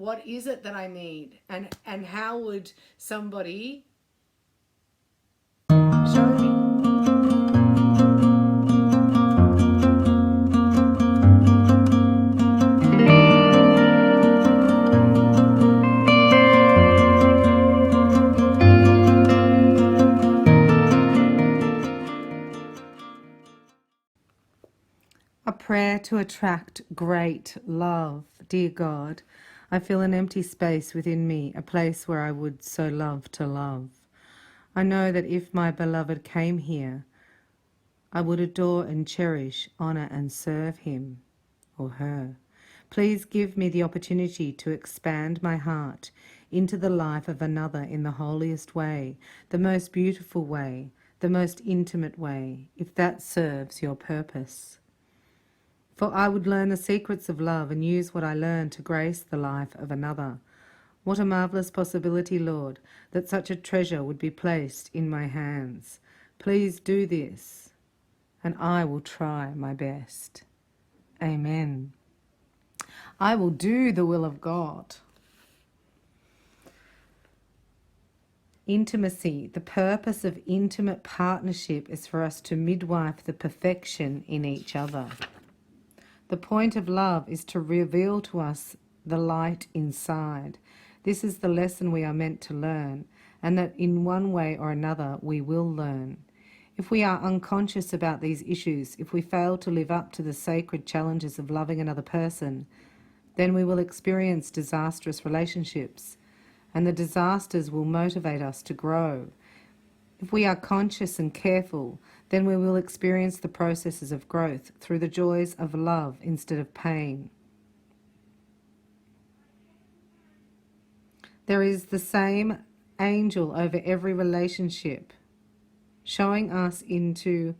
What is it that I need? And how would somebody show me? A prayer to attract great love. Dear God, I feel an empty space within me, a place where I would so love to love. I know that if my beloved came here, I would adore and cherish, honor and serve him or her. Please give me the opportunity to expand my heart into the life of another in the holiest way, the most beautiful way, the most intimate way, if that serves your purpose. For I would learn the secrets of love and use what I learn to grace the life of another. What a marvelous possibility, Lord, that such a treasure would be placed in my hands. Please do this, and I will try my best. Amen. I will do the will of God. Intimacy. The purpose of intimate partnership is for us to midwife the perfection in each other. The point of love is to reveal to us the light inside. This is the lesson we are meant to learn, and that in one way or another we will learn. If we are unconscious about these issues, if we fail to live up to the sacred challenges of loving another person, then we will experience disastrous relationships, and the disasters will motivate us to grow. If we are conscious and careful, then we will experience the processes of growth through the joys of love instead of pain. There is the same angel over every relationship, showing us into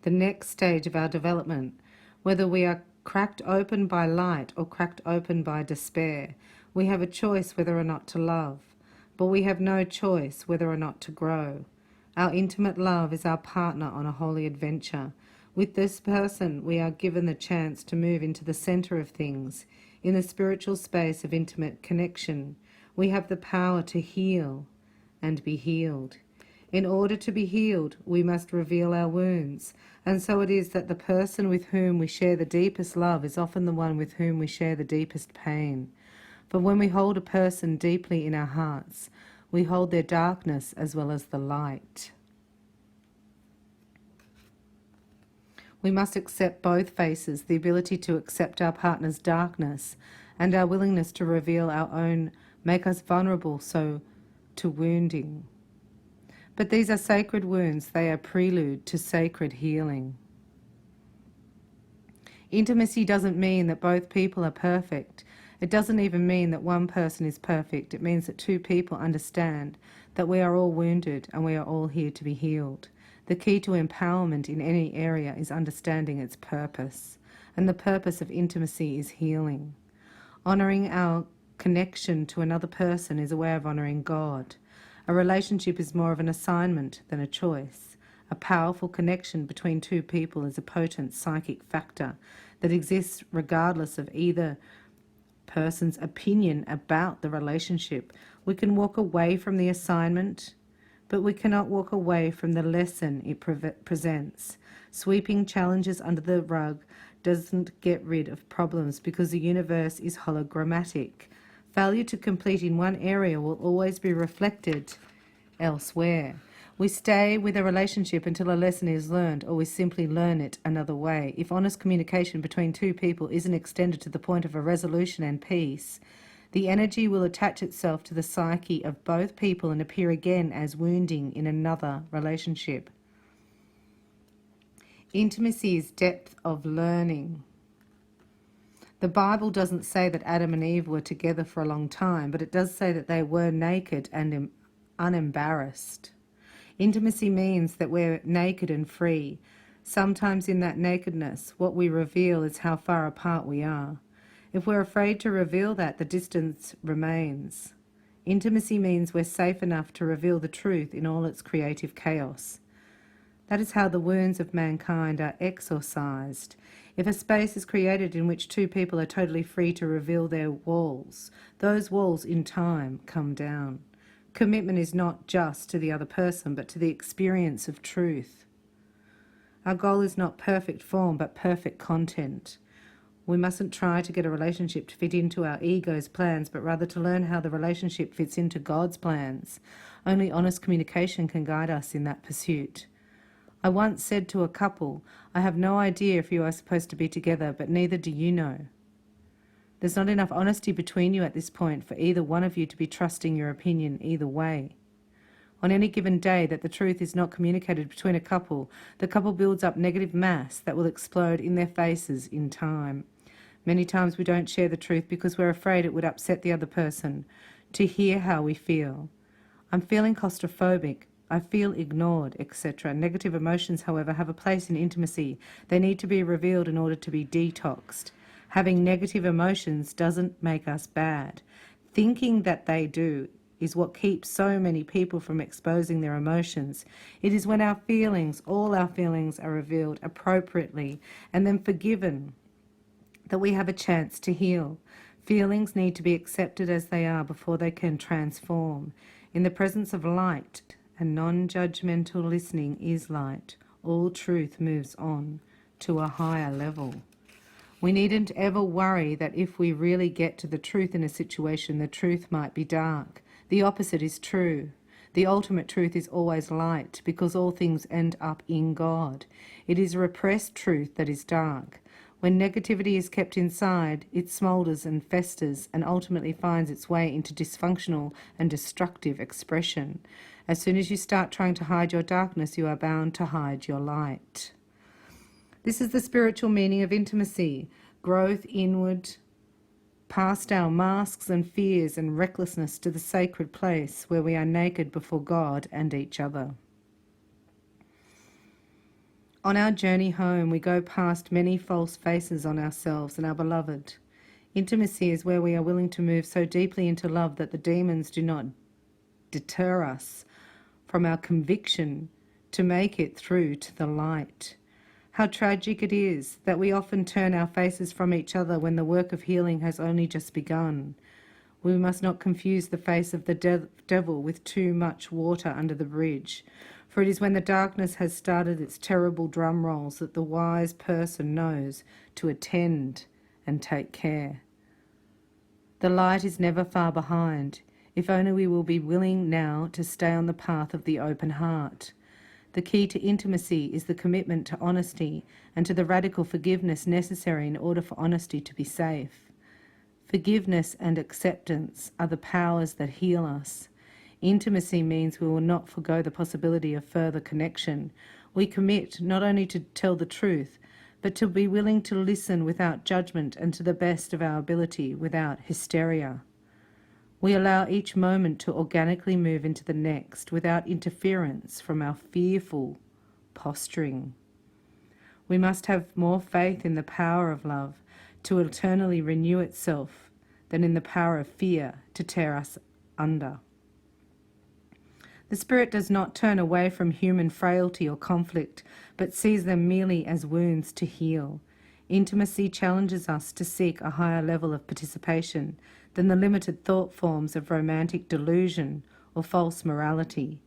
the next stage of our development, whether we are cracked open by light or cracked open by despair. We have a choice whether or not to love, but we have no choice whether or not to grow. Our intimate love is our partner on a holy adventure. With this person, we are given the chance to move into the center of things, in the spiritual space of intimate connection. We have the power to heal and be healed. In order to be healed, we must reveal our wounds, and so it is that the person with whom we share the deepest love is often the one with whom we share the deepest pain. For when we hold a person deeply in our hearts, we hold their darkness as well as the light. We must accept both faces, the ability to accept our partner's darkness and our willingness to reveal our own, make us vulnerable to wounding. But these are sacred wounds, they are prelude to sacred healing. Intimacy doesn't mean that both people are perfect. It doesn't even mean that one person is perfect. It means that two people understand that we are all wounded and we are all here to be healed. The key to empowerment in any area is understanding its purpose, and the purpose of intimacy is healing. Honoring our connection to another person is a way of honoring God. A relationship is more of an assignment than a choice. A powerful connection between two people is a potent psychic factor that exists regardless of either person's opinion about the relationship. We can walk away from the assignment, but we cannot walk away from the lesson it presents. Sweeping challenges under the rug doesn't get rid of problems because the universe is hologrammatic. Failure to complete in one area will always be reflected elsewhere. We stay with a relationship until a lesson is learned, or we simply learn it another way. If honest communication between two people isn't extended to the point of a resolution and peace, the energy will attach itself to the psyche of both people and appear again as wounding in another relationship. Intimacy is depth of learning. The Bible doesn't say that Adam and Eve were together for a long time, but it does say that they were naked and unembarrassed. Intimacy means that we're naked and free. Sometimes in that nakedness, what we reveal is how far apart we are. If we're afraid to reveal that, the distance remains. Intimacy means we're safe enough to reveal the truth in all its creative chaos. That is how the wounds of mankind are exorcised. If a space is created in which two people are totally free to reveal their walls, those walls in time come down. Commitment is not just to the other person, but to the experience of truth. Our goal is not perfect form, but perfect content. We mustn't try to get a relationship to fit into our ego's plans, but rather to learn how the relationship fits into God's plans. Only honest communication can guide us in that pursuit. I once said to a couple, "I have no idea if you are supposed to be together, but neither do you know." There's not enough honesty between you at this point for either one of you to be trusting your opinion either way. On any given day that the truth is not communicated between a couple, the couple builds up negative mass that will explode in their faces in time. Many times we don't share the truth because we're afraid it would upset the other person to hear how we feel. I'm feeling claustrophobic. I feel ignored, etc. Negative emotions, however, have a place in intimacy. They need to be revealed in order to be detoxed. Having negative emotions doesn't make us bad. Thinking that they do is what keeps so many people from exposing their emotions. It is when our feelings, all our feelings, are revealed appropriately and then forgiven that we have a chance to heal. Feelings need to be accepted as they are before they can transform. In the presence of light, and non-judgmental listening is light, all truth moves on to a higher level. We needn't ever worry that if we really get to the truth in a situation, the truth might be dark. The opposite is true. The ultimate truth is always light, because all things end up in God. It is repressed truth that is dark. When negativity is kept inside, it smoulders and festers and ultimately finds its way into dysfunctional and destructive expression. As soon as you start trying to hide your darkness, you are bound to hide your light. This is the spiritual meaning of intimacy, growth inward, past our masks and fears and recklessness to the sacred place where we are naked before God and each other. On our journey home, we go past many false faces on ourselves and our beloved. Intimacy is where we are willing to move so deeply into love that the demons do not deter us from our conviction to make it through to the light. How tragic it is that we often turn our faces from each other when the work of healing has only just begun. We must not confuse the face of the devil with too much water under the bridge, for it is when the darkness has started its terrible drum rolls that the wise person knows to attend and take care. The light is never far behind, if only we will be willing now to stay on the path of the open heart. The key to intimacy is the commitment to honesty and to the radical forgiveness necessary in order for honesty to be safe. Forgiveness and acceptance are the powers that heal us. Intimacy means we will not forgo the possibility of further connection. We commit not only to tell the truth, but to be willing to listen without judgment and to the best of our ability without hysteria. We allow each moment to organically move into the next without interference from our fearful posturing. We must have more faith in the power of love to eternally renew itself than in the power of fear to tear us under. The Spirit does not turn away from human frailty or conflict, but sees them merely as wounds to heal. Intimacy challenges us to seek a higher level of participation than the limited thought forms of romantic delusion or false morality.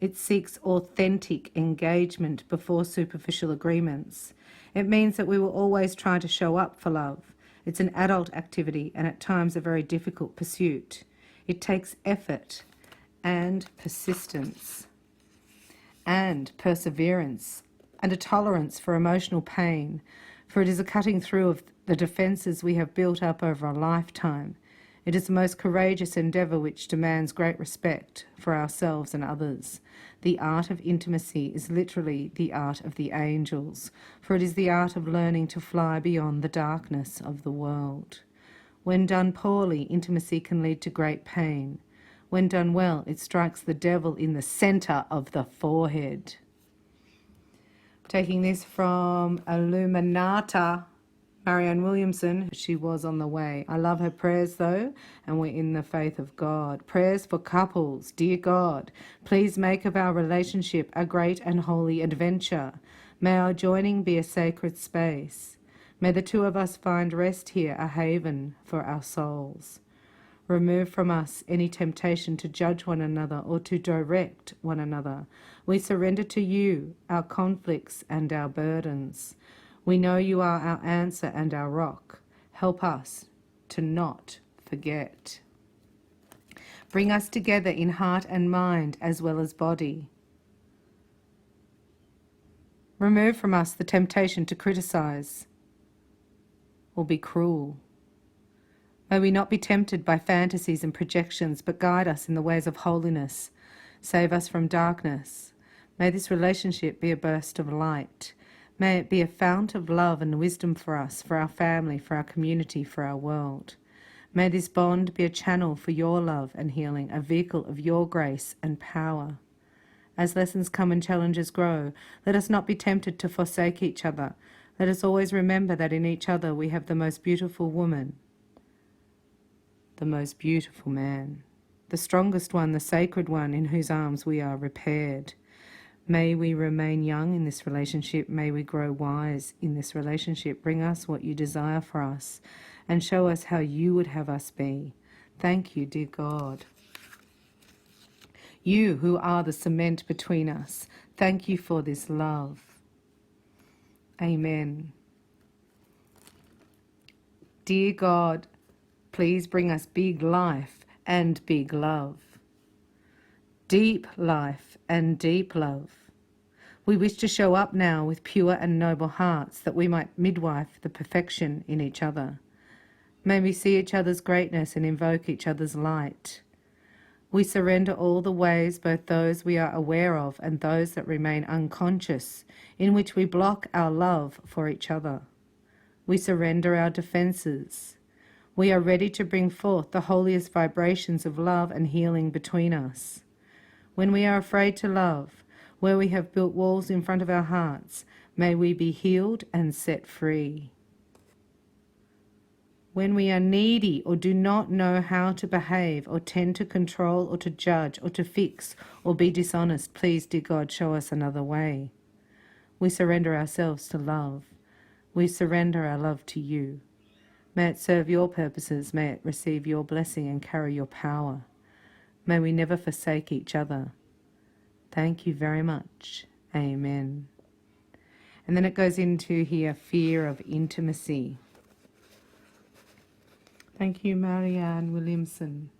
It seeks authentic engagement before superficial agreements. It means that we will always try to show up for love. It's an adult activity and at times a very difficult pursuit. It takes effort and persistence and perseverance and a tolerance for emotional pain, for it is a cutting through of the defences we have built up over a lifetime. It is the most courageous endeavour which demands great respect for ourselves and others. The art of intimacy is literally the art of the angels, for it is the art of learning to fly beyond the darkness of the world. When done poorly, intimacy can lead to great pain. When done well, it strikes the devil in the centre of the forehead. Taking this from Illuminata, Marianne Williamson, she was on the way. I love her prayers though, and we're in the faith of God. Prayers for couples. Dear God, please make of our relationship a great and holy adventure. May our joining be a sacred space. May the two of us find rest here, a haven for our souls. Remove from us any temptation to judge one another or to direct one another. We surrender to you our conflicts and our burdens. We know you are our answer and our rock. Help us to not forget. Bring us together in heart and mind as well as body. Remove from us the temptation to criticize or be cruel. May we not be tempted by fantasies and projections, but guide us in the ways of holiness. Save us from darkness. May this relationship be a burst of light. May it be a fount of love and wisdom for us, for our family, for our community, for our world. May this bond be a channel for your love and healing, a vehicle of your grace and power. As lessons come and challenges grow, let us not be tempted to forsake each other. Let us always remember that in each other we have the most beautiful woman, the most beautiful man, the strongest one, the sacred one in whose arms we are repaired. May we remain young in this relationship. May we grow wise in this relationship. Bring us what you desire for us and show us how you would have us be. Thank you, dear God. You who are the cement between us, thank you for this love. Amen. Dear God, please bring us big life and big love. Deep life and deep love. We wish to show up now with pure and noble hearts that we might midwife the perfection in each other. May we see each other's greatness and invoke each other's light. We surrender all the ways, both those we are aware of and those that remain unconscious, in which we block our love for each other. We surrender our defenses. We are ready to bring forth the holiest vibrations of love and healing between us. When we are afraid to love, where we have built walls in front of our hearts, may we be healed and set free. When we are needy or do not know how to behave or tend to control or to judge or to fix or be dishonest, please, dear God, show us another way. We surrender ourselves to love. We surrender our love to you. May it serve your purposes. May it receive your blessing and carry your power. May we never forsake each other. Thank you very much. Amen. And then it goes into here, fear of intimacy. Thank you, Marianne Williamson.